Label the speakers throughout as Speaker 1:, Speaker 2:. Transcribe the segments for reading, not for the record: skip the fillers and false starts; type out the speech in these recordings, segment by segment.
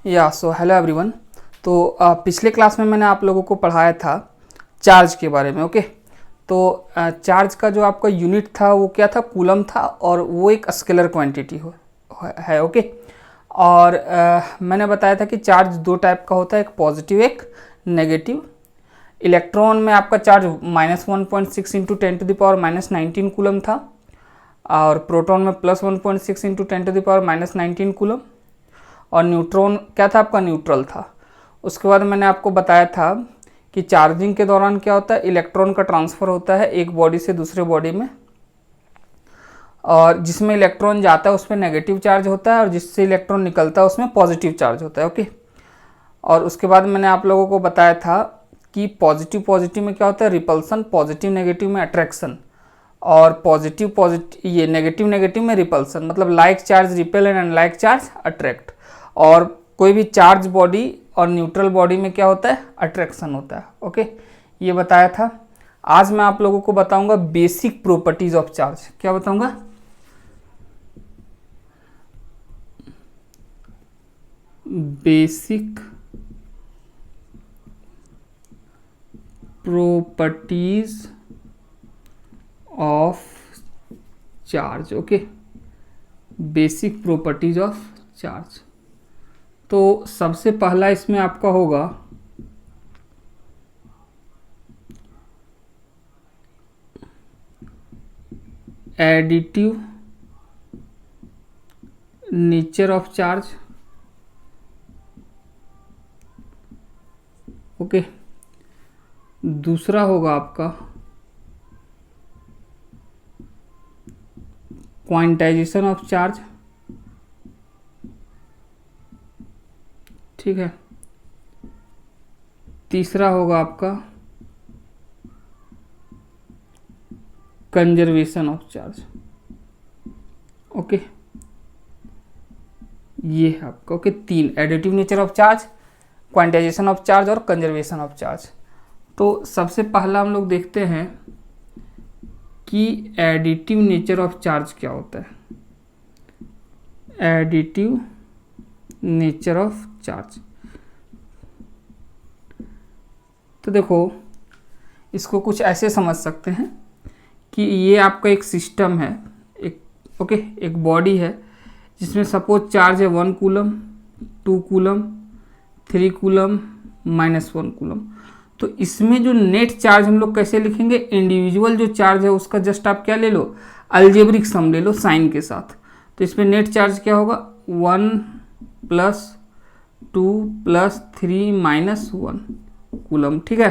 Speaker 1: Hello everyone. तो पिछले class में मैंने आप लोगों को पढ़ाया था चार्ज के बारे में। ओके, तो चार्ज का जो आपका यूनिट था वो क्या था, कूलम था, और वो एक स्केलर क्वांटिटी है। ओके, और मैंने बताया था कि चार्ज दो टाइप का होता है, एक पॉजिटिव एक नेगेटिव। इलेक्ट्रॉन में आपका चार्ज -1.6 इंटू 10⁻⁻19 कूलम था, और प्रोटॉन में +1.6 इंटू 10⁻⁻19 कूलम, और न्यूट्रॉन क्या था आपका, न्यूट्रल था। उसके बाद मैंने आपको बताया था कि चार्जिंग के दौरान क्या होता है, इलेक्ट्रॉन का ट्रांसफ़र होता है एक बॉडी से दूसरे बॉडी में, और जिसमें इलेक्ट्रॉन जाता है उसमें नेगेटिव चार्ज होता है, और जिससे इलेक्ट्रॉन निकलता है उसमें पॉजिटिव चार्ज होता है। ओके, और उसके बाद मैंने आप लोगों को बताया था कि पॉजिटिव में क्या होता है, रिपल्सन, पॉजिटिव नेगेटिव में अट्रैक्शन, और पॉजिटिव ये नेगेटिव में रिपल्सन, मतलब like charge repel and unlike charge attract. और कोई भी चार्ज बॉडी और न्यूट्रल बॉडी में क्या होता है, अट्रैक्शन होता है। ओके, ये बताया था। आज मैं आप लोगों को बताऊंगा बेसिक प्रॉपर्टीज ऑफ चार्ज। क्या बताऊंगा, basic properties of charge. Okay, basic properties of charge. तो सबसे पहला इसमें आपका होगा additive nature of charge. Okay, दूसरा होगा आपका क्वांटाइजेशन ऑफ चार्ज। ठीक है, तीसरा होगा आपका कंजर्वेशन ऑफ चार्ज। ओके, ये है आपका ओके तीन, additive nature of charge, quantization of charge और कंजर्वेशन ऑफ चार्ज। तो सबसे पहला हम लोग देखते हैं कि एडिटिव नेचर ऑफ चार्ज क्या होता है। एडिटिव नेचर ऑफ चार्ज, तो देखो इसको कुछ ऐसे समझ सकते हैं कि ये आपका एक सिस्टम है, एक बॉडी है जिसमें सपोज चार्ज है 1 कूलम, 2 कूलम, 3 कूलम, -1 कूलम। तो इसमें जो नेट चार्ज हम लोग कैसे लिखेंगे, इंडिविजुअल जो चार्ज है उसका जस्ट आप क्या ले लो, अलजेब्रिक सम ले लो साइन के साथ। तो इसमें नेट चार्ज क्या होगा, 1 + 2 + 3 - 1 कूलम। ठीक है,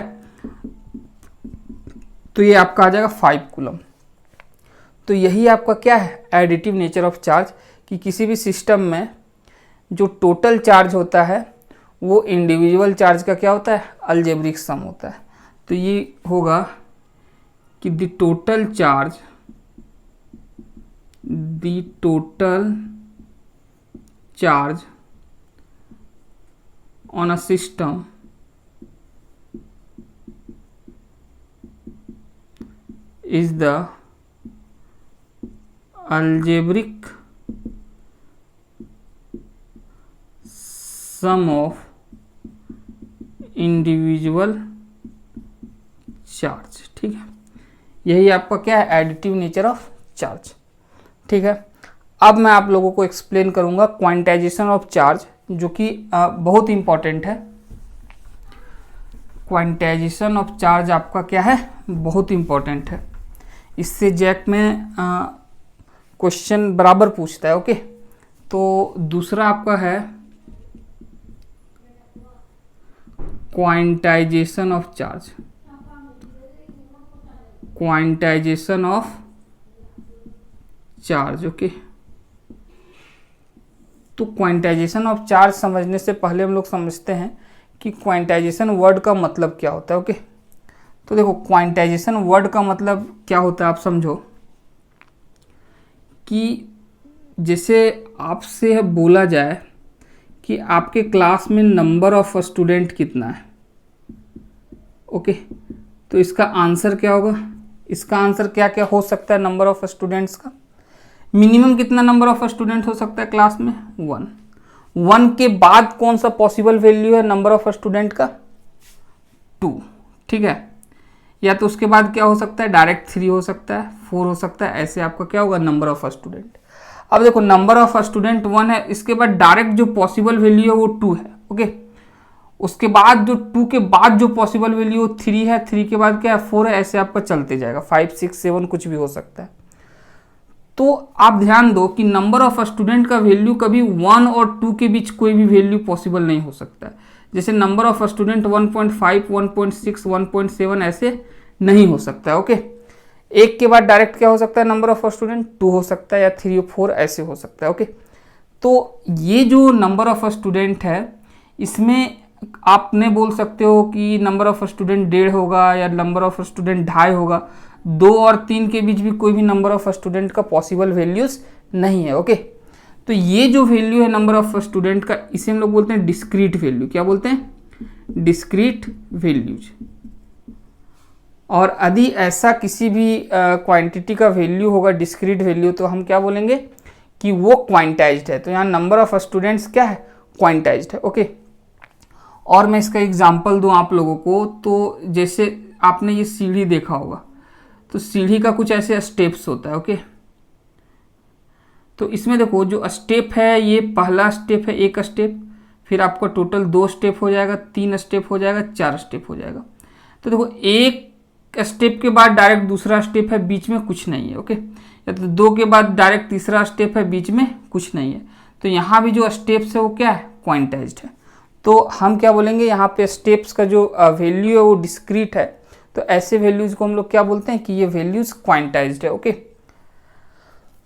Speaker 1: तो ये आपका आ जाएगा 5 कूलम। तो यही आपका क्या है, एडिटिव नेचर ऑफ चार्ज, कि किसी भी सिस्टम में जो टोटल चार्ज होता है वो इंडिविजुअल चार्ज का क्या होता है, अलजेब्रिक सम होता है। तो ये होगा कि the total charge on a system is the algebraic sum of individual charge. ठीक है, यही आपका क्या है, एडिटिव नेचर ऑफ चार्ज। ठीक है, अब मैं आप लोगों को एक्सप्लेन करूंगा क्वांटाइजेशन ऑफ चार्ज, जो कि बहुत इंपॉर्टेंट है। क्वांटाइजेशन ऑफ चार्ज आपका क्या है, बहुत इंपॉर्टेंट है। इससे जैक में क्वेश्चन बराबर पूछता है। ओके, तो दूसरा आपका है quantization of charge. Quantization of charge. Okay, तो क्वांटाइजेशन ऑफ चार्ज समझने से पहले हम लोग समझते हैं कि क्वांटाइजेशन वर्ड का मतलब क्या होता है। ओके, तो देखो क्वांटाइजेशन वर्ड का मतलब क्या होता है, आप समझो कि जैसे आपसे बोला जाए कि आपके क्लास में नंबर ऑफ स्टूडेंट कितना है। ओके, तो इसका आंसर क्या होगा, इसका आंसर क्या क्या हो सकता है नंबर ऑफ स्टूडेंट्स का। मिनिमम कितना नंबर ऑफ स्टूडेंट हो सकता है क्लास में, 1। 1 के बाद कौन सा पॉसिबल वैल्यू है नंबर ऑफ स्टूडेंट का? 2, ठीक है। या तो उसके बाद क्या हो सकता है, डायरेक्ट 3 हो सकता है, 4 हो सकता है, ऐसे आपका क्या होगा नंबर ऑफ स्टूडेंट। अब देखो नंबर ऑफ स्टूडेंट 1 है, इसके बाद डायरेक्ट जो पॉसिबल वैल्यू है वो 2 है, ओके। उसके बाद जो 2 के बाद जो पॉसिबल वैल्यू 3 है, 3 के बाद क्या है 4 है, ऐसे आपका चलते जाएगा, 5, 6, 7 कुछ भी हो सकता है। तो आप ध्यान दो कि नंबर ऑफ स्टूडेंट का वैल्यू कभी 1 और 2 के बीच कोई भी वैल्यू पॉसिबल नहीं हो सकता है। जैसे नंबर ऑफ स्टूडेंट 1.5, 1.6, 1.7 ऐसे नहीं हो सकता है, ओके। एक के बाद डायरेक्ट क्या हो सकता है नंबर ऑफ स्टूडेंट 2 हो सकता है, या 3 4 ऐसे हो सकता है, ओके। तो ये जो नंबर ऑफ स्टूडेंट है इसमें आपने बोल सकते हो कि नंबर ऑफ स्टूडेंट 1.5 होगा या नंबर ऑफ स्टूडेंट 2.5 होगा। 2 और 3 के बीच भी कोई भी नंबर ऑफ स्टूडेंट का पॉसिबल वैल्यूज नहीं है, ओके। तो ये जो वैल्यू है नंबर ऑफ स्टूडेंट का, इसे हम लोग बोलते हैं डिस्क्रीट वैल्यू। क्या बोलते हैं? Discrete values. और यदि ऐसा किसी भी क्वांटिटी का वैल्यू होगा डिस्क्रीट वैल्यू, तो हम क्या बोलेंगे कि वो क्वांटाइज्ड है। तो यहाँ नंबर ऑफ स्टूडेंट्स क्या है? क्वांटाइज्ड है, ओके। और मैं इसका एग्जांपल दूं आप लोगों को, तो जैसे आपने ये सीढ़ी देखा होगा, तो सीढ़ी का कुछ ऐसे स्टेप्स होता है, ओके। तो इसमें देखो जो स्टेप है, ये पहला स्टेप है, एक स्टेप, फिर आपका टोटल 2 स्टेप हो जाएगा, 3 स्टेप हो जाएगा, 4 स्टेप हो जाएगा। तो देखो एक स्टेप के बाद डायरेक्ट दूसरा स्टेप है, बीच में कुछ नहीं है, ओके। या तो 2 के बाद डायरेक्ट तीसरा स्टेप है, बीच में कुछ नहीं है। तो यहाँ भी जो स्टेप्स है वो क्या है? क्वांटाइज्ड है। तो हम क्या बोलेंगे, यहाँ पे स्टेप्स का जो वैल्यू है वो डिस्क्रीट है। तो ऐसे वैल्यूज को हम लोग क्या बोलते हैं कि ये वैल्यूज क्वांटाइज्ड है, ओके।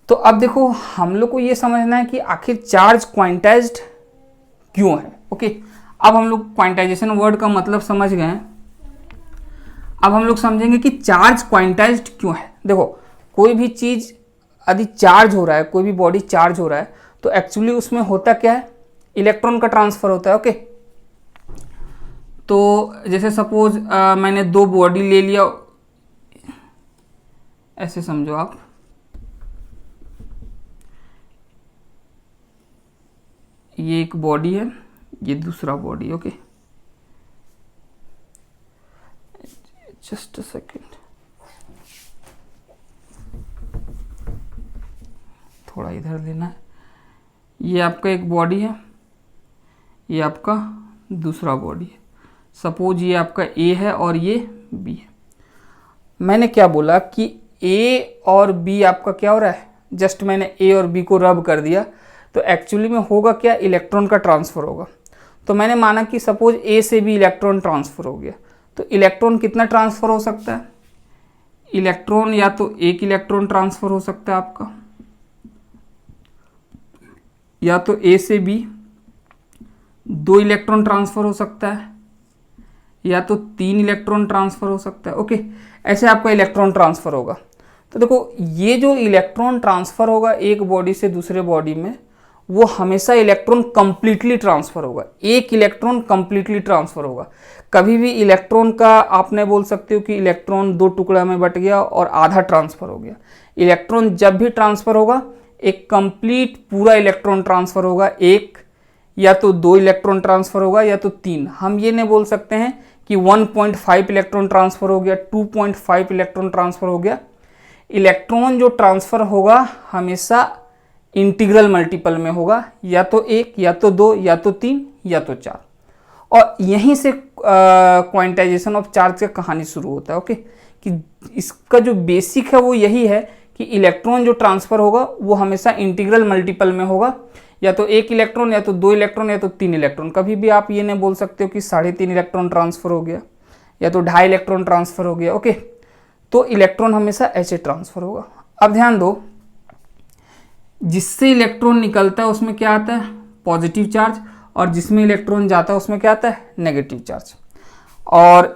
Speaker 1: तो अब देखो हम लोग को ये समझना है कि आखिर चार्ज क्वांटाइज्ड क्यों है, ओके। अब हम लोग क्वांटाइजेशन वर्ड का मतलब समझ गए हैं। अब हम लोग समझेंगे कि चार्ज क्वांटाइज्ड क्यों है। देखो कोई भी चीज यदि चार्ज हो रहा है, कोई भी बॉडी चार्ज हो रहा है, तो एक्चुअली उसमें होता क्या है? इलेक्ट्रॉन का ट्रांसफर होता है, ओके। तो जैसे सपोज मैंने 2 बॉडी ले लिया, ऐसे समझो आप, ये एक बॉडी है, ये दूसरा body, okay. Just a second, थोड़ा इधर लेना है। ये आपका एक बॉडी है, ये आपका दूसरा बॉडी है। सपोज ये आपका ए है और ये बी है। मैंने क्या बोला कि ए और बी आपका क्या हो रहा है? जस्ट मैंने ए और बी को रब कर दिया, तो एक्चुअली में होगा क्या? इलेक्ट्रॉन का ट्रांसफर होगा। तो मैंने माना कि सपोज ए से भी इलेक्ट्रॉन ट्रांसफर हो गया, तो इलेक्ट्रॉन कितना ट्रांसफर हो सकता है? इलेक्ट्रॉन या तो एक इलेक्ट्रॉन ट्रांसफर हो सकता है आपका, या तो ए से बी 2 इलेक्ट्रॉन ट्रांसफर हो सकता है, या तो 3 इलेक्ट्रॉन ट्रांसफर हो सकता है, ओके। ऐसे आपका इलेक्ट्रॉन ट्रांसफर होगा। तो देखो ये जो इलेक्ट्रॉन ट्रांसफर होगा एक बॉडी से दूसरे बॉडी में, वो हमेशा इलेक्ट्रॉन कंप्लीटली ट्रांसफर होगा। एक इलेक्ट्रॉन कंप्लीटली ट्रांसफर होगा। कभी भी इलेक्ट्रॉन का आपने बोल सकते हो कि इलेक्ट्रॉन 2 टुकड़ा में बट गया और आधा ट्रांसफर हो गया। इलेक्ट्रॉन जब भी ट्रांसफर होगा एक कंप्लीट पूरा इलेक्ट्रॉन ट्रांसफर होगा, एक या तो 2 इलेक्ट्रॉन ट्रांसफर होगा या तो 3। हम ये नहीं बोल सकते हैं कि 1.5 इलेक्ट्रॉन ट्रांसफर हो गया, 2.5 इलेक्ट्रॉन ट्रांसफर हो गया। इलेक्ट्रॉन जो ट्रांसफर होगा हमेशा इंटीग्रल मल्टीपल में होगा, या तो 1 या तो 2 या तो 3 या तो 4। और यहीं से क्वांटाइजेशन ऑफ चार्ज का कहानी शुरू होता है, ओके। कि इसका जो बेसिक है वो यही है कि इलेक्ट्रॉन जो ट्रांसफर होगा वो हमेशा इंटीग्रल मल्टीपल में होगा, या तो 1 इलेक्ट्रॉन या तो 2 इलेक्ट्रॉन या तो 3 इलेक्ट्रॉन। कभी भी आप ये नहीं बोल सकते हो कि 3.5 इलेक्ट्रॉन ट्रांसफर हो गया या तो 2.5 इलेक्ट्रॉन ट्रांसफर हो गया, ओके। तो इलेक्ट्रॉन हमेशा ऐसे ट्रांसफर होगा। अब ध्यान दो, जिससे इलेक्ट्रॉन निकलता है उसमें क्या आता है? पॉजिटिव चार्ज, और जिसमें इलेक्ट्रॉन जाता है उसमें क्या आता है? Negative charge. और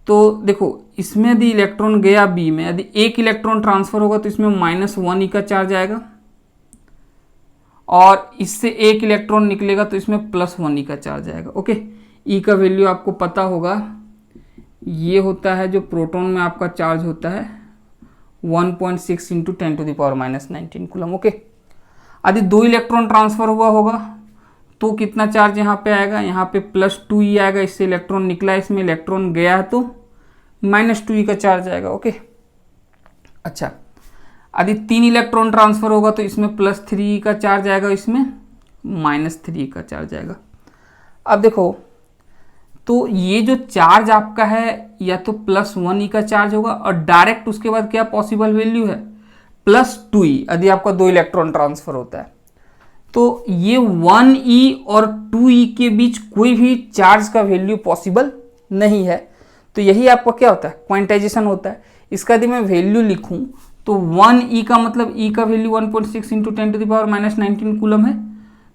Speaker 1: तो देखो इसमें यदि इलेक्ट्रॉन गया बी में, यदि 1 इलेक्ट्रॉन ट्रांसफर होगा तो इसमें -1 ई का चार्ज आएगा, और इससे 1 इलेक्ट्रॉन निकलेगा तो इसमें +1 ई का चार्ज आएगा, ओके। ई का वैल्यू आपको पता होगा, ये होता है जो प्रोटॉन में आपका चार्ज होता है 1.6 × 10⁻⁻19 कूलम, ओके। यदि 2 इलेक्ट्रॉन ट्रांसफर हुआ होगा तो कितना चार्ज यहाँ पे आएगा, यहाँ पे +2e आएगा, इससे इलेक्ट्रॉन निकला, इसमें इलेक्ट्रॉन गया है तो -2e का चार्ज आएगा। ओके, अच्छा, यदि 3 इलेक्ट्रॉन ट्रांसफर होगा तो इसमें +3e का चार्ज आएगा, इसमें -3e का चार्ज आएगा। अब देखो, तो ये जो चार्ज आपका है या तो +1e का चार्ज होगा और डायरेक्ट उसके बाद क्या पॉसिबल वैल्यू है, +2e, यदि आपका 2 इलेक्ट्रॉन ट्रांसफर होता है। तो ये 1e और 2e के बीच कोई भी चार्ज का वैल्यू पॉसिबल नहीं है। तो यही आपका क्या होता है, क्वांटाइजेशन होता है। इसका यदि मैं वैल्यू लिखूं तो 1e का मतलब e का वैल्यू 1.6 × 10⁻⁻19 कूलम है,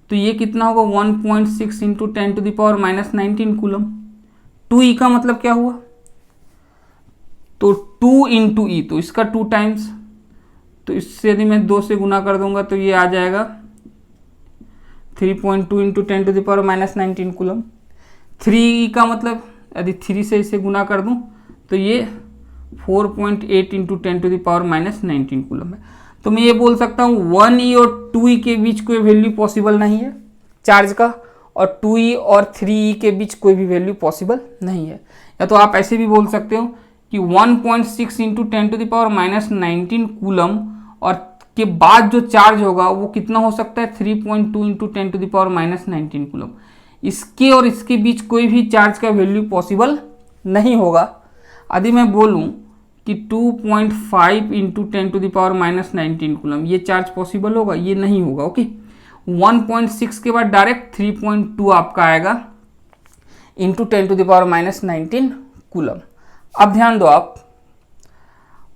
Speaker 1: तो ये कितना होगा 1.6 × 10⁻⁻19 कूलम। 2e का मतलब क्या हुआ, तो 2 × e, तो इसका 2 टाइम्स, तो इससे यदि मैं 2 से गुना कर दूंगा तो ये आ जाएगा 3.2 × 10⁻⁻19 कूलम। 3e का मतलब यदि 3 से इसे गुना कर दूं तो ये 4.8 × 10⁻⁻19 कूलम है। तो मैं ये बोल सकता हूँ 1e और 2e के बीच कोई वैल्यू पॉसिबल नहीं है चार्ज का, और 2e और 3e के बीच कोई भी वैल्यू पॉसिबल नहीं है। या तो आप ऐसे भी बोल सकते हो कि 1.6 × 10⁻⁻19 कूलम और के बाद जो चार्ज होगा वो कितना हो सकता है, 3.2 × 10⁻⁻19 कूलम। इसके और इसके बीच कोई भी चार्ज का वैल्यू पॉसिबल नहीं होगा। यदि मैं बोलूं कि 2.5 × 10⁻⁻19 कूलम, ये चार्ज पॉसिबल होगा, ये नहीं होगा। ओके, 1.6 के बाद डायरेक्ट 3.2 आपका आएगा इंटू 10⁻⁻19 कूलम। अब ध्यान दो आप,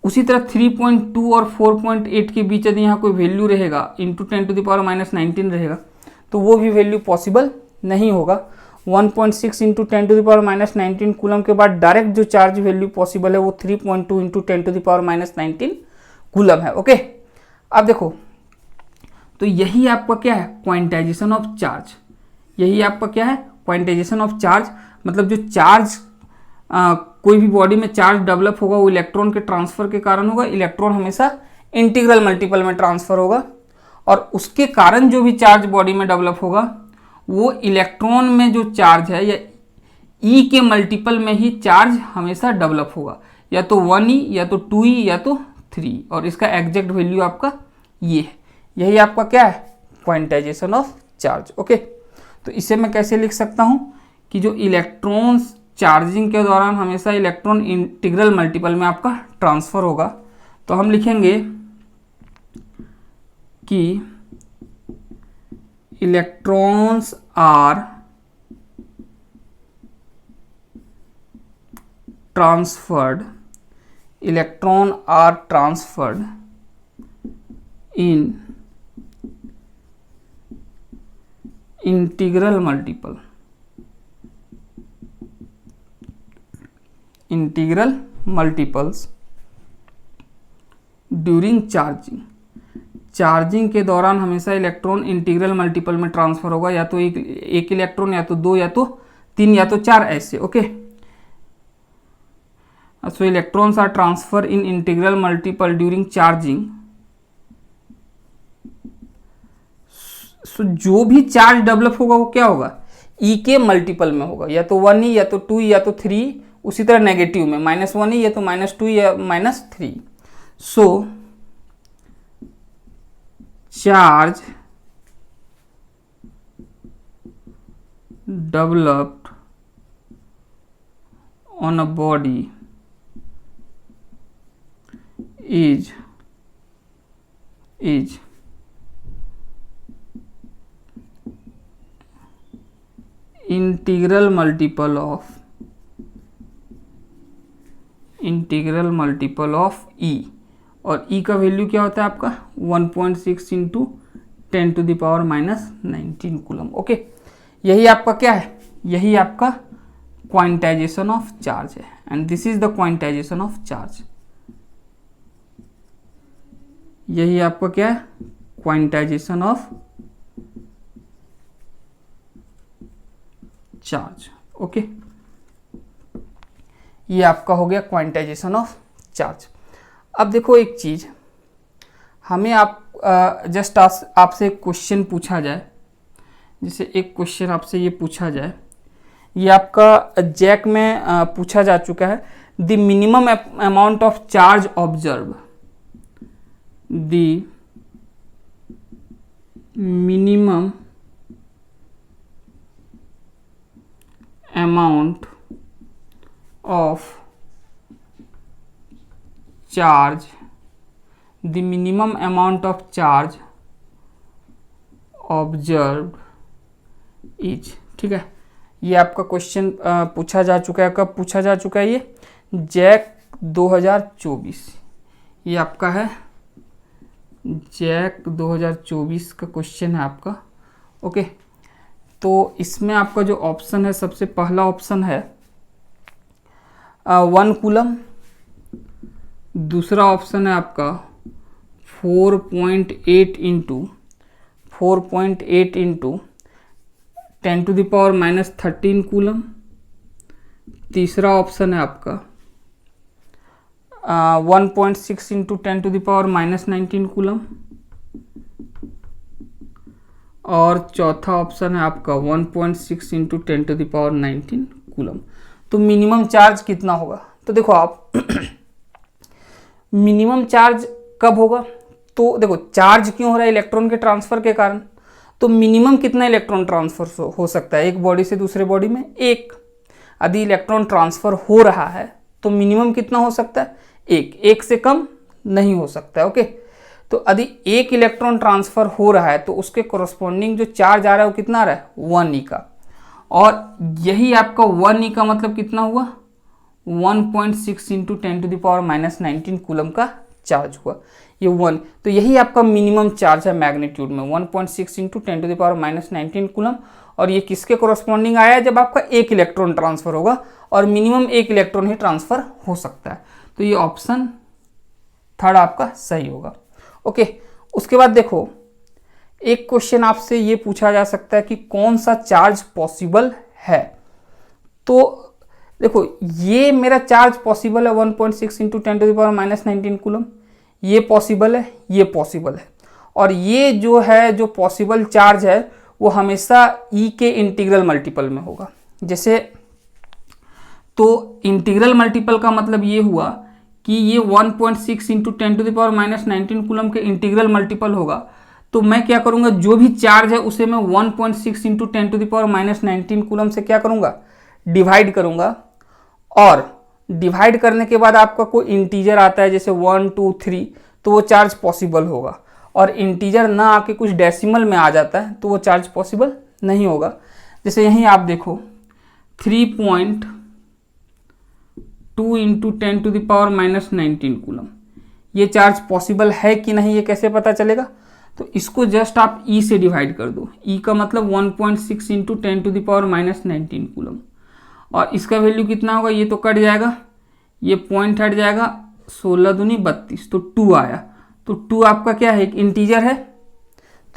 Speaker 1: उसी तरह 3.2 और 4.8 के बीच यदि यहाँ कोई वैल्यू रहेगा इंटू 10⁻⁻19 रहेगा तो वो भी वैल्यू पॉसिबल नहीं होगा। 1.6 × 10⁻⁻19 कूलम के बाद डायरेक्ट जो चार्ज वैल्यू पॉसिबल है वो 3.2 × 10⁻⁻19 कूलम है। ओके, अब देखो, तो यही आपका क्या है, क्वांटाइजेशन ऑफ चार्ज। यही आपका क्या है, क्वांटाइजेशन ऑफ चार्ज। मतलब जो चार्ज कोई भी बॉडी में चार्ज डेवलप होगा वो इलेक्ट्रॉन के ट्रांसफर के कारण होगा। इलेक्ट्रॉन हमेशा इंटीग्रल मल्टीपल में ट्रांसफर होगा और उसके कारण जो भी चार्ज बॉडी में डेवलप होगा वो इलेक्ट्रॉन में जो चार्ज है या ई के मल्टीपल में ही चार्ज हमेशा डेवलप होगा, या तो 1e या तो 2e या तो 3, और इसका एग्जैक्ट वैल्यू आपका ये है। यही आपका क्या है, क्वांटाइजेशन ऑफ चार्ज। ओके, तो इसे मैं कैसे लिख सकता हूँ कि जो इलेक्ट्रॉन्स चार्जिंग के दौरान हमेशा इलेक्ट्रॉन इंटीग्रल मल्टीपल में आपका ट्रांसफर होगा, तो हम लिखेंगे कि electrons are transferred, electron are transferred in integral multiple, integral multiples during charging. Charging के दौरान हमेशा इलेक्ट्रॉन इंटीग्रल मल्टीपल में ट्रांसफर होगा, या तो एक इलेक्ट्रॉन, या तो 2, या तो 3, या तो 4, ऐसे। Okay, so electrons are transfer in integral multiple during charging. सो जो भी चार्ज डेवलप होगा वो क्या होगा, ई के मल्टीपल में होगा, या तो 1e या तो 2e या तो 3, उसी तरह नेगेटिव में -1e या तो -2 या -3। सो charge developed on a body is integral multiple of E, और E का वैल्यू क्या होता है आपका 1.6 × 10⁻⁻19 कूलम। ओके, यही आपका क्या है, यही आपका क्वांटाइजेशन ऑफ चार्ज है, and this is the quantization of charge. यही आपका क्या है, क्वांटाइजेशन ऑफ चार्ज। ओके, ये आपका हो गया क्वांटाइजेशन ऑफ चार्ज। अब देखो एक चीज, हमें जस्ट आपसे क्वेश्चन पूछा जाए, जैसे एक क्वेश्चन आपसे ये पूछा जाए, ये आपका जैक में पूछा जा चुका है, the minimum amount of charge observe, the minimum amount of charge, the minimum amount of charge observe is, ठीक है। ये आपका क्वेश्चन पूछा जा चुका है। कब पूछा जा चुका है? ये जैक 2024, ये आपका है जैक 2024 का क्वेश्चन है आपका। ओके, तो इसमें आपका जो ऑप्शन है, सबसे पहला ऑप्शन है 1 कूलम, दूसरा ऑप्शन है आपका 4.8 इंटू 10⁻⁻13 कूलम, तीसरा ऑप्शन है आपका 1.6 इंटू 10⁻⁻19 कूलम, और चौथा ऑप्शन है आपका 1.6 इंटू 10⁻19 कूलम। तो मिनिमम चार्ज कितना होगा? तो देखो आप मिनिमम चार्ज कब होगा? तो देखो चार्ज क्यों हो रहा है? इलेक्ट्रॉन के ट्रांसफर के कारण। तो मिनिमम कितना इलेक्ट्रॉन ट्रांसफर हो सकता है एक बॉडी से दूसरे बॉडी में? एक। यदि इलेक्ट्रॉन ट्रांसफर हो रहा है तो मिनिमम कितना हो सकता है? एक से कम नहीं हो सकता है। ओके, तो यदि एक इलेक्ट्रॉन ट्रांसफर हो रहा है तो उसके कोरस्पॉन्डिंग जो चार्ज आ रहा है वो कितना आ रहा है? 1 ई का। और यही आपका 1 ई का मतलब कितना हुआ? 1.6 इंटू 10⁻⁻19 कूलम का चार्ज हुआ, ये 1। तो यही आपका मिनिमम चार्ज है मैग्नीट्यूड में, 1.6 इंटू 10⁻⁻19 कूलम। और ये किसके कोरस्पॉन्डिंग आया है? जब आपका एक इलेक्ट्रॉन ट्रांसफर होगा, और मिनिमम एक इलेक्ट्रॉन ही ट्रांसफर हो सकता है। तो ये ऑप्शन थर्ड आपका सही होगा। ओके, उसके बाद देखो एक क्वेश्चन आपसे ये पूछा जा सकता है कि कौन सा चार्ज पॉसिबल है। तो देखो ये मेरा चार्ज पॉसिबल है 1.6 इंटू 10⁻⁻19 कूलम, ये पॉसिबल है, ये पॉसिबल है। और ये जो है जो पॉसिबल चार्ज है वो हमेशा ई के इंटीग्रल मल्टीपल में होगा। जैसे तो इंटीग्रल मल्टीपल का मतलब ये हुआ कि ये 1.6 इंटू 10⁻⁻19 कूलम के इंटीग्रल मल्टीपल होगा। तो मैं क्या करूंगा, जो भी चार्ज है उसे मैं 1.6 इंटू 10⁻⁻19 कूलम से क्या करूंगा? डिवाइड करूंगा। और डिवाइड करने के बाद आपका कोई इंटीजर आता है जैसे 1, 2, 3, तो वो चार्ज पॉसिबल होगा। और इंटीजर ना आके कुछ डेसिमल में आ जाता है तो वो चार्ज पॉसिबल नहीं होगा। जैसे यहीं आप देखो 3.2 इंटू 10⁻⁻19 कूलम, ये चार्ज पॉसिबल है कि नहीं ये कैसे पता चलेगा? तो इसको जस्ट आप ई से डिवाइड कर दो। ई का मतलब 1.6 इंटू 10⁻⁻19 कूलम, और इसका वैल्यू कितना होगा? ये तो कट जाएगा, ये पॉइंट हट जाएगा, 16 दूनी 32, तो 2 आया। तो 2 आपका क्या है? एक इंटीजर है,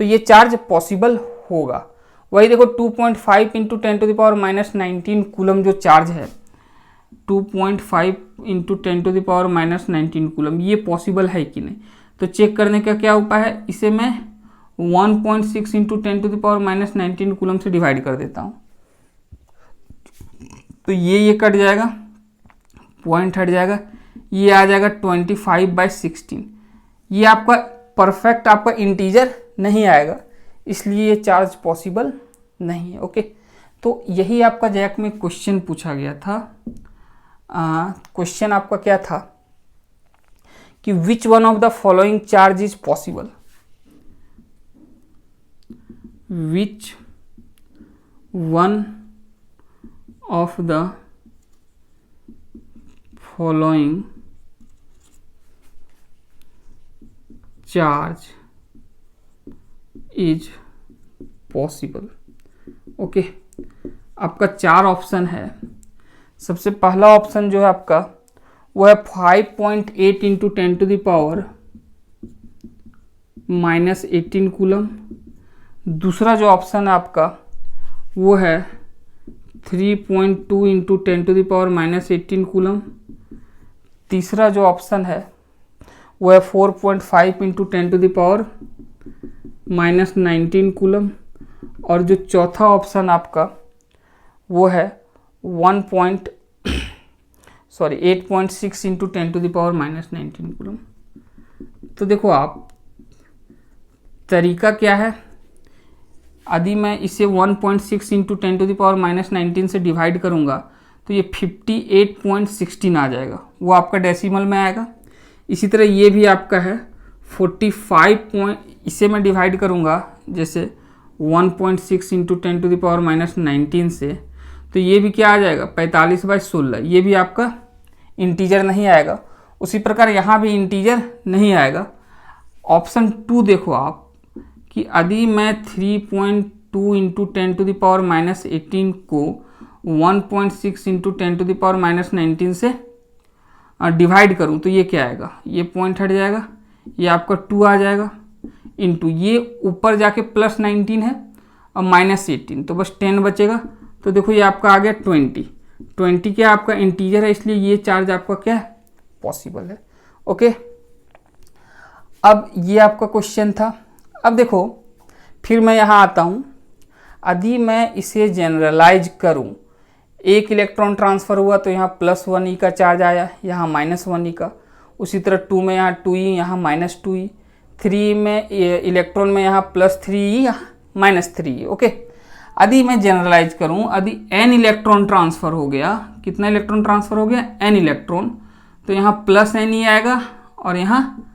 Speaker 1: तो ये चार्ज पॉसिबल होगा। वही देखो 2.5 इंटू 10⁻⁻19 कूलम जो चार्ज है, 2.5 इंटू 10⁻⁻19 कूलम, ये पॉसिबल है कि नहीं? तो चेक करने का क्या उपाय है? इसे मैं 1.6 इंटू 10⁻⁻19 कूलम से डिवाइड कर देता हूँ। तो ये कट जाएगा, पॉइंट हट जाएगा, ये आ जाएगा 25/16। ये आपका परफेक्ट आपका इंटीजर नहीं आएगा, इसलिए ये चार्ज पॉसिबल नहीं है। ओके, तो यही आपका जैक में क्वेश्चन पूछा गया था। क्वेश्चन आपका क्या था कि which one of the following charge is possible? Which one of the following charge is possible. Okay, आपका 4 ऑप्शन है। सबसे पहला ऑप्शन जो है आपका वो है 5.8 इंटू 10⁻⁻18 कूलम। दूसरा जो ऑप्शन है आपका वो है 3.2 इंटू 10⁻⁻18 कूलम। तीसरा जो ऑप्शन है वो है 4.5 into 10 to the power -19 coulomb. और जो चौथा ऑप्शन आपका वो है 8.6 into 10 to the power -19 coulomb. तो देखो आप, तरीका क्या है, यदि मैं इसे 1.6 इंटू 10 टू द पावर -19 से डिवाइड करूंगा तो ये 58.16 आ जाएगा, वो आपका डेसिमल में आएगा। इसी तरह ये भी आपका है 45 इसे मैं डिवाइड करूंगा जैसे 1.6 इंटू 10 टू द पावर -19 से, तो ये भी क्या आ जाएगा 45/16, ये भी आपका इंटीजर नहीं आएगा। उसी प्रकार यहाँ भी इंटीजर नहीं आएगा। ऑप्शन 2 देखो आप कि यदि मैं 3.2 इंटू 10 टू द पावर -18 को 1.6 इंटू 10 टू द पावर -19 से डिवाइड करूँ तो ये क्या आएगा, ये पॉइंट हट जाएगा, ये आपका 2 आ जाएगा, इंटू ये ऊपर जाके +19 है और -18, तो बस 10 बचेगा। तो देखो ये आपका आ गया 20 क्या आपका इंटीजर है, इसलिए ये चार्ज आपका क्या है, पॉसिबल है। ओके, अब ये आपका क्वेश्चन था। अब देखो फिर मैं यहाँ आता हूँ, यदि मैं इसे जनरलाइज करूँ, एक इलेक्ट्रॉन ट्रांसफ़र हुआ तो यहाँ +1e का चार्ज आया, यहाँ -1e का। उसी तरह 2 में यहाँ 2e, यहाँ -2e। 3 में इलेक्ट्रॉन में यहाँ +3e, यहाँ -3e। ओके, यदि मैं जनरलाइज करूँ, यदि n इलेक्ट्रॉन ट्रांसफ़र हो गया, कितना इलेक्ट्रॉन ट्रांसफ़र हो गया, n इलेक्ट्रॉन, तो यहाँ +ne आएगा और यहाँ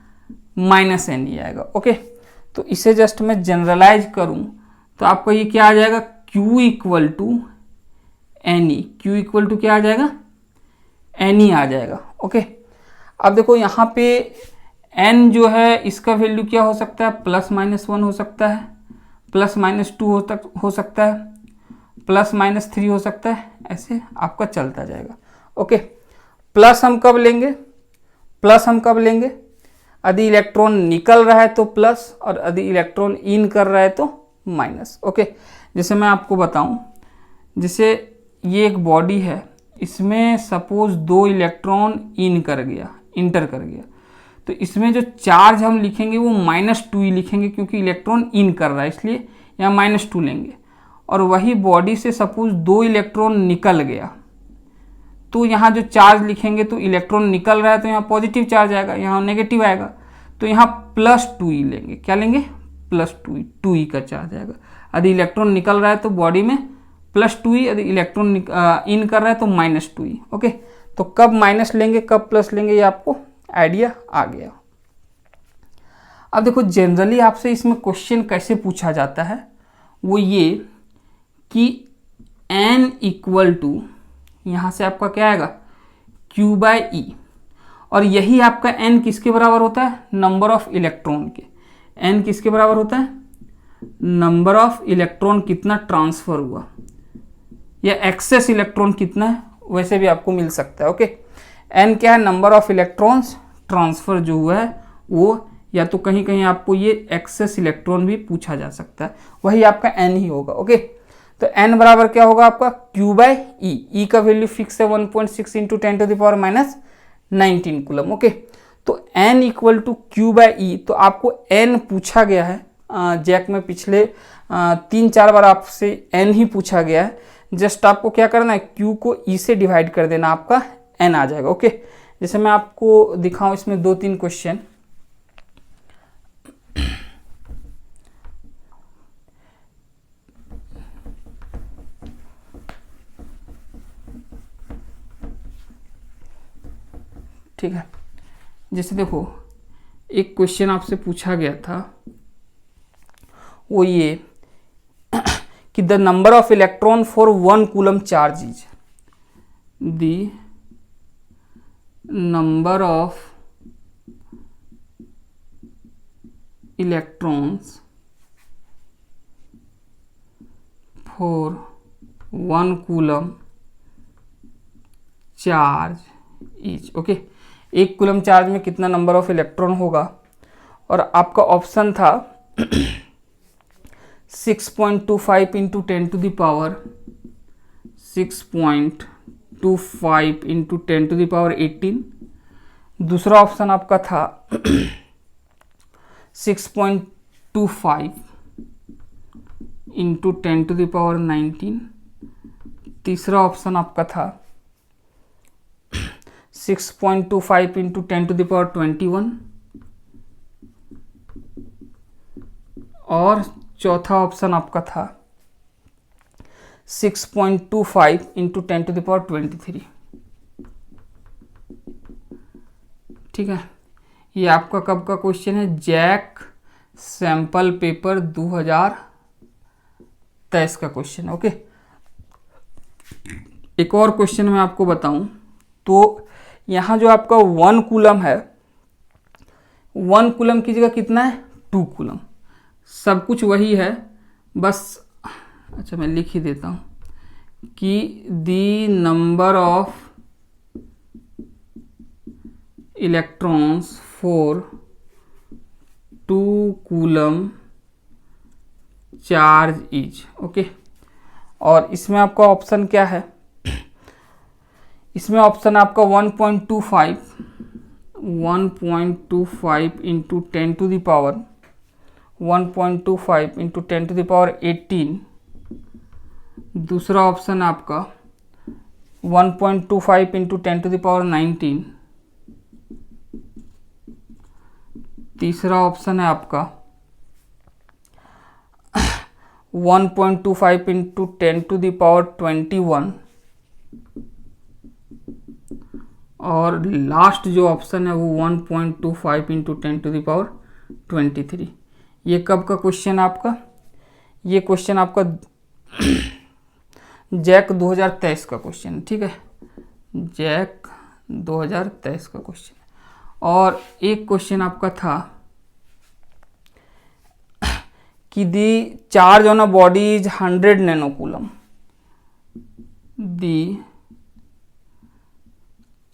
Speaker 1: -ne आएगा। ओके, तो इसे जस्ट मैं जनरलाइज करूँ तो आपको ये क्या आ जाएगा, Q equal to Ne, Q equal to क्या आ जाएगा, Ne आ जाएगा। ओके, अब देखो यहाँ पे n जो है इसका वैल्यू क्या हो सकता है, +-1 हो सकता है, +-2 हो सकता है, +-3 हो सकता है, ऐसे आपका चलता जाएगा। ओके, प्लस हम कब लेंगे, यदि इलेक्ट्रॉन निकल रहा है तो प्लस, और यदि इलेक्ट्रॉन इन कर रहा है तो माइनस। ओके, जैसे मैं आपको बताऊं, जैसे ये एक बॉडी है, इसमें सपोज 2 इलेक्ट्रॉन इंटर कर गया, तो इसमें जो चार्ज हम लिखेंगे वो -2 लिखेंगे, क्योंकि इलेक्ट्रॉन इन कर रहा है, इसलिए यहाँ -2 लेंगे। और वही बॉडी से सपोज 2 इलेक्ट्रॉन निकल गया, तो यहाँ जो चार्ज लिखेंगे, तो इलेक्ट्रॉन निकल रहा है तो यहाँ पॉजिटिव चार्ज आएगा, यहाँ नेगेटिव आएगा, तो यहाँ +2e लेंगे। क्या लेंगे, +2e का चार्ज आएगा। यदि इलेक्ट्रॉन निकल रहा है तो बॉडी में +2e, यदि इलेक्ट्रॉन इन कर रहा है तो -2e। ओके, तो कब माइनस लेंगे कब प्लस लेंगे, ये आपको आइडिया आ गया। अब देखो जनरली आपसे इसमें क्वेश्चन कैसे पूछा जाता है, वो ये कि n इक्वल टू, यहाँ से आपका क्या आएगा, Q/E, और यही आपका n किसके बराबर होता है, नंबर ऑफ इलेक्ट्रॉन के। n किसके बराबर होता है, नंबर ऑफ इलेक्ट्रॉन कितना ट्रांसफर हुआ, या एक्सेस इलेक्ट्रॉन कितना है, वैसे भी आपको मिल सकता है। ओके, n क्या है, नंबर ऑफ इलेक्ट्रॉन्स ट्रांसफर जो हुआ है वो, या तो कहीं कहीं आपको ये एक्सेस इलेक्ट्रॉन भी पूछा जा सकता है, वही आपका n ही होगा। ओके, तो n बराबर क्या होगा आपका, Q/E। E का वैल्यू फिक्स है 1.6 into 10 to the power -19 coulomb. Okay, तो n इक्वल टू Q/E, तो आपको n पूछा गया है, जैक में पिछले 3-4 बार आपसे n ही पूछा गया है। जस्ट आपको क्या करना है, Q को E से डिवाइड कर देना, आपका n आ जाएगा। ओके, जैसे मैं आपको दिखाऊं, इसमें 2-3 क्वेश्चन। ठीक है, जैसे देखो एक क्वेश्चन आपसे पूछा गया था, वो ये कि the number of electron for 1 coulomb charge is, the number of electrons for 1 coulomb charge is. Okay, 1 coulomb charge में कितना नंबर ऑफ इलेक्ट्रॉन होगा, और आपका ऑप्शन था 6.25 into 10 to the power 6.25 into 10 to the power 18, दूसरा option आपका था 6.25 into 10⁻19। तीसरा ऑप्शन आपका था 6.25 इंटू 10⁻21। और चौथा ऑप्शन आपका था 6.25 इंटू 10⁻23। ठीक है, ये आपका कब का क्वेश्चन है? जैक सैंपल पेपर 2023 का क्वेश्चन। ओके, एक और क्वेश्चन मैं आपको बताऊं तो यहाँ जो आपका 1 कूलम है, 1 कूलम की जगह कितना है? 2 कूलम। सब कुछ वही है, बस अच्छा मैं लिख ही देता हूँ कि the number of electrons for 2 coulomb charge is. Okay, और इसमें आपका ऑप्शन क्या है? इसमें ऑप्शन आपका 1.25 इंटू 10⁻18। दूसरा ऑप्शन आपका 1.25 इंटू 10⁻19। तीसरा ऑप्शन है आपका 1.25 इंटू 10⁻21। और लास्ट जो ऑप्शन है वो 1.25 इंटू 10⁻23। ये कब का क्वेश्चन आपका? ये क्वेश्चन आपका जैक 2023 का क्वेश्चन। ठीक है, जैक 2023 का क्वेश्चन। और एक क्वेश्चन आपका था कि the charge on a body is 100 nano coulomb. The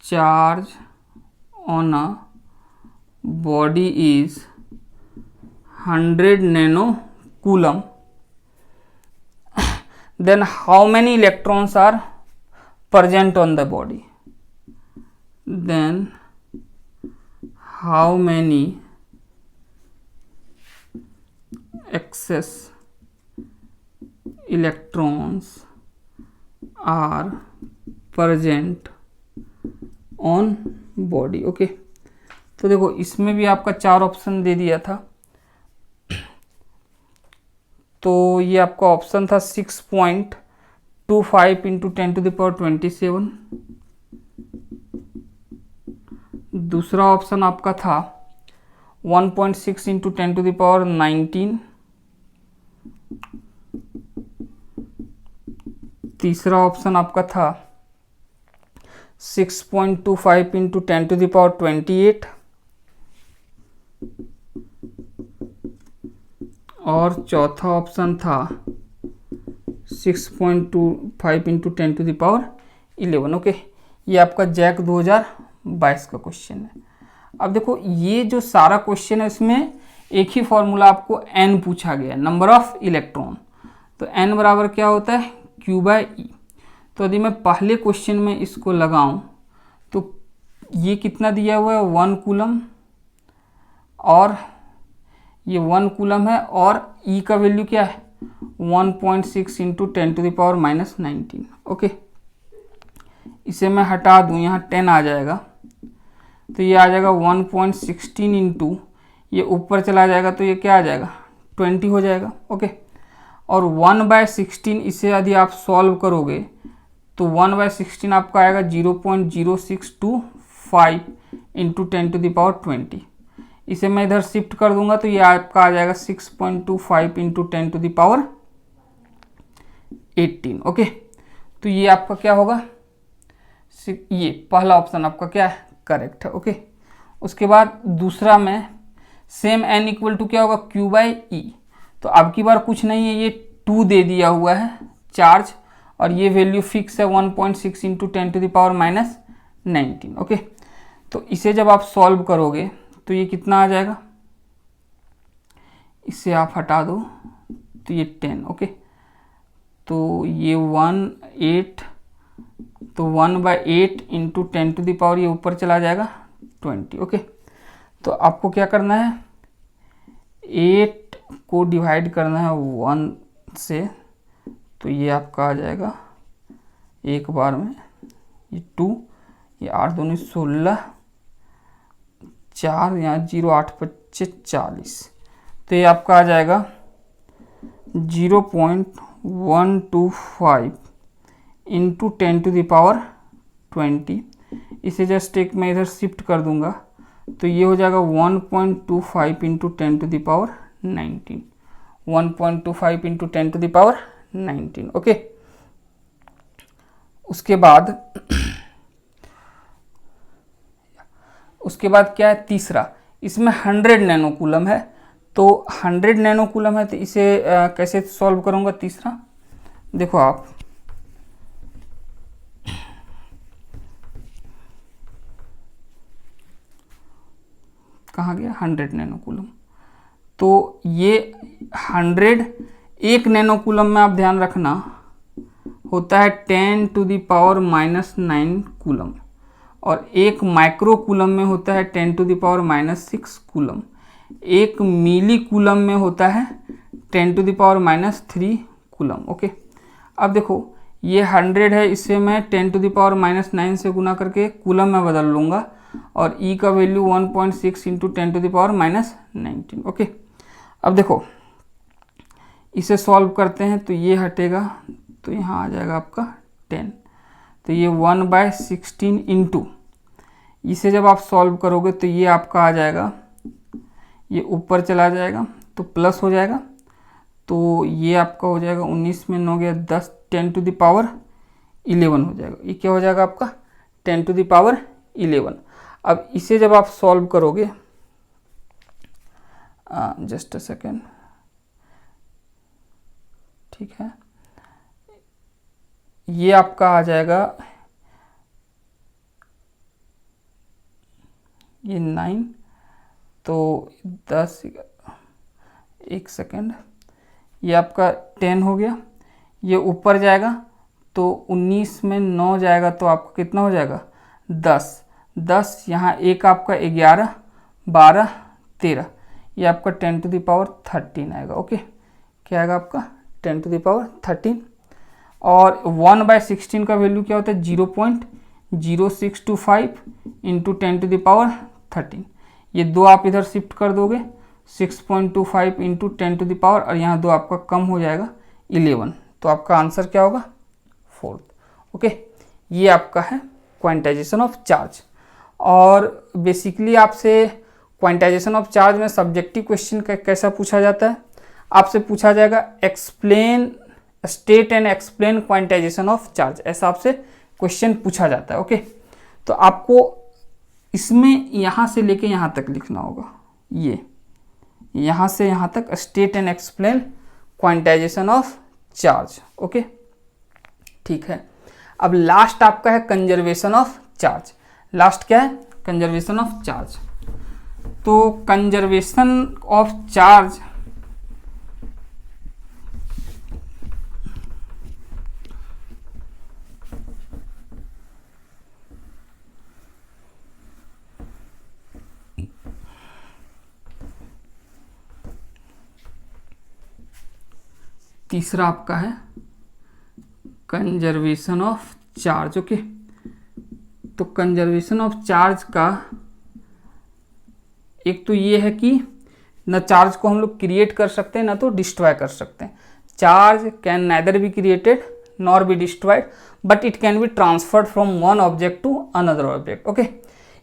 Speaker 1: charge on a body is 100 nano coulomb, then how many electrons are present on the body? Then how many excess electrons are present on body. Okay, तो देखो इसमें भी आपका 4 option दे दिया था। तो ये आपका ऑप्शन था 6.25 इंटू 10⁻27। दूसरा ऑप्शन आपका था 1.6 इंटू 10⁻19। तीसरा ऑप्शन आपका था 6.25 इंटू 10⁻28। और चौथा ऑप्शन था 6.25 इंटू 10⁻11। ओके, ये आपका जैक 2022 का क्वेश्चन है। अब देखो ये जो सारा क्वेश्चन है इसमें एक ही फॉर्मूला आपको n पूछा गया, नंबर ऑफ इलेक्ट्रॉन। तो n बराबर क्या होता है? Q/E। तो यदि मैं पहले क्वेश्चन में इसको लगाऊं तो ये कितना दिया हुआ है? 1 कूलम, और ये 1 कूलम है, और E का वैल्यू क्या है? 1.6 इंटू 10⁻19। ओके, इसे मैं हटा दूं, यहाँ 10 आ जाएगा, तो ये आ जाएगा 1.16 इंटू, ये ऊपर चला जाएगा तो ये क्या आ जाएगा? 20 हो जाएगा। ओके, और 1/16 इसे यदि आप सॉल्व करोगे तो 1/16 आपका आएगा 0.0625 इंटू 10⁻20। इसे मैं इधर शिफ्ट कर दूंगा तो ये आपका आ जाएगा 6.25 इंटू 10⁻18। ओके, तो ये आपका क्या होगा? ये पहला ऑप्शन आपका क्या है? करेक्ट है। ओके, उसके बाद दूसरा में सेम n इक्वल टू क्या होगा? Q/E। तो अब की बार कुछ नहीं है, ये 2 दे दिया हुआ है चार्ज, और ये वैल्यू फिक्स है 1.6 इंटू 10⁻19। ओके, तो इसे जब आप सॉल्व करोगे तो ये कितना आ जाएगा? इसे आप हटा दो तो ये 10। ओके, तो ये 1/8, तो 1/8 इंटू 10 टू द पावर, ये ऊपर चला जाएगा 20। ओके, तो आपको क्या करना है, 8 को डिवाइड करना है 1 से, तो ये आपका आ जाएगा एक बार में, ये 2, ये 8 दूनी 16, 4 यहाँ 0, 8 25 40, तो ये आपका आ जाएगा 0.125 इंटू 10⁻20। इसे जस्ट एक मैं इधर शिफ्ट कर दूंगा, तो ये हो जाएगा 1.25 इंटू 10⁻19, 1.25 इंटू 10⁻19। ओके, उसके बाद क्या है, तीसरा, इसमें 100 नैनो कूलम है, तो 100 नैनो कूलम है, तो इसे कैसे सॉल्व करूंगा तीसरा, देखो आप कहाँ गया, 100 नैनो कूलम, तो ये 100 एक नैनो कूलम में आप ध्यान रखना होता है 10⁻⁻9 कूलम, और एक माइक्रो कूलम में होता है 10⁻⁻6 कूलम, एक मिली कूलम में होता है 10⁻⁻3 कूलम। ओके, अब देखो ये 100 है, इसे मैं 10⁻⁻9 से गुना करके कूलम में बदल लूँगा, और E का वैल्यू 1.6 इंटू 10⁻⁻19। ओके, अब देखो इसे सॉल्व करते हैं, तो ये हटेगा, तो यहाँ आ जाएगा आपका 10, तो ये 1/16 इंटू, इसे जब आप सॉल्व करोगे तो ये आपका आ जाएगा, ये ऊपर चला जाएगा तो प्लस हो जाएगा, तो ये आपका हो जाएगा 19 में 9 गया 10, 10⁻11 हो जाएगा। ये क्या हो जाएगा आपका 10⁻11। अब इसे जब आप सॉल्व करोगे, जस्ट अ सेकेंड, ठीक है, ये आपका आ जाएगा, ये 9, तो 10, एक सेकेंड, ये आपका 10 हो गया, ये ऊपर जाएगा तो 19 में 9 जाएगा, तो आपका कितना हो जाएगा 10, यहाँ एक आपका 11, 12, 13, ये आपका 10⁻13 आएगा। ओके, क्या आएगा आपका 10⁻13, और 1/16 का वैल्यू क्या होता है 0.0625 इंटू 10⁻13, ये दो आप इधर शिफ्ट कर दोगे, 6.25 इंटू 10 और यहाँ दो आपका कम हो जाएगा 11, तो आपका आंसर क्या होगा 4। ओके, ये आपका है क्वांटाइजेशन ऑफ चार्ज। और बेसिकली आपसे क्वांटाइजेशन ऑफ चार्ज में सब्जेक्टिव क्वेश्चन कैसा पूछा जाता है, आपसे पूछा जाएगा explain state and explain quantization of charge, ऐसा आपसे क्वेश्चन पूछा जाता है। ओके, तो आपको इसमें यहाँ से लेके यहाँ तक लिखना होगा, ये यहाँ से यहाँ तक state and explain quantization of charge. Okay, ठीक है। अब लास्ट आपका है कंजर्वेशन ऑफ चार्ज। लास्ट क्या है, कंजर्वेशन ऑफ चार्ज। तो कंजर्वेशन ऑफ चार्ज तीसरा आपका है कंजर्वेशन ऑफ चार्ज। ओके, तो कंजर्वेशन ऑफ चार्ज का एक तो ये है कि न चार्ज को हम लोग क्रिएट कर सकते हैं ना तो डिस्ट्रॉय कर सकते हैं। Charge can neither be created nor be destroyed but it can be transferred from one object to another object. Okay,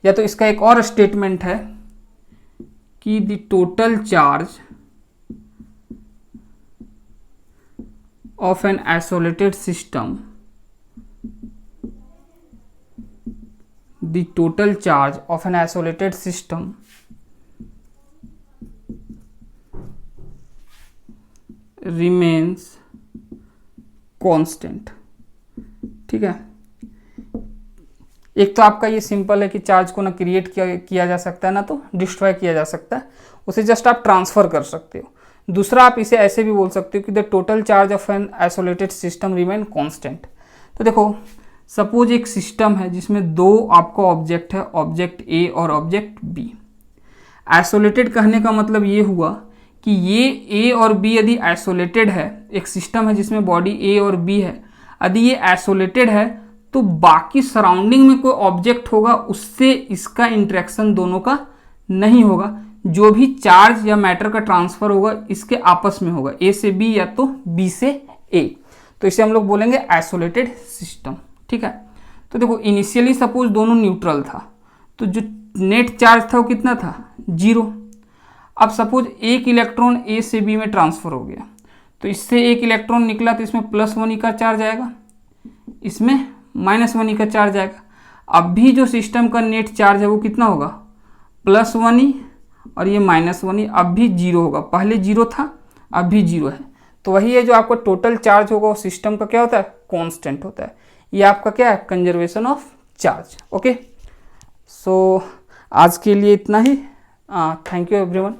Speaker 1: या तो इसका एक और स्टेटमेंट है कि the total charge of an isolated system, the total charge of an isolated system remains constant। ठीक है, एक तो आपका ये सिंपल है कि चार्ज को ना क्रिएट किया जा सकता है ना तो डिस्ट्रॉय किया जा सकता है, उसे जस्ट आप ट्रांसफर कर सकते हो। दूसरा आप इसे ऐसे भी बोल सकते हो कि the total charge of an isolated system remain constant. तो देखो सपोज एक सिस्टम है जिसमें दो आपका ऑब्जेक्ट है, ऑब्जेक्ट ए और ऑब्जेक्ट बी। आइसोलेटेड कहने का मतलब ये हुआ कि ये ए और बी यदि आइसोलेटेड है, एक सिस्टम है जिसमें बॉडी ए और बी है, यदि ये आइसोलेटेड है तो बाकी सराउंडिंग में कोई ऑब्जेक्ट होगा उससे इसका इंटरेक्शन दोनों का नहीं होगा। जो भी चार्ज या मैटर का ट्रांसफर होगा इसके आपस में होगा, ए से बी या तो बी से ए। तो इसे हम लोग बोलेंगे आइसोलेटेड सिस्टम। ठीक है, तो देखो इनिशियली सपोज दोनों न्यूट्रल था, तो जो नेट चार्ज था वो कितना था, 0। अब सपोज एक इलेक्ट्रॉन ए से बी में ट्रांसफर हो गया, तो इससे एक इलेक्ट्रॉन निकला तो इसमें +1 का चार्ज आएगा, इसमें -1 का चार्ज आएगा। अब भी जो सिस्टम का नेट चार्ज है वो कितना होगा, +1 और ये -1, अब भी 0 होगा। पहले 0 था, अब भी 0 है। तो वही है जो आपका टोटल चार्ज होगा वो सिस्टम का क्या होता है, कांस्टेंट होता है। ये आपका क्या है, कंजर्वेशन ऑफ चार्ज। ओके, सो आज के लिए इतना ही। Thank you everyone.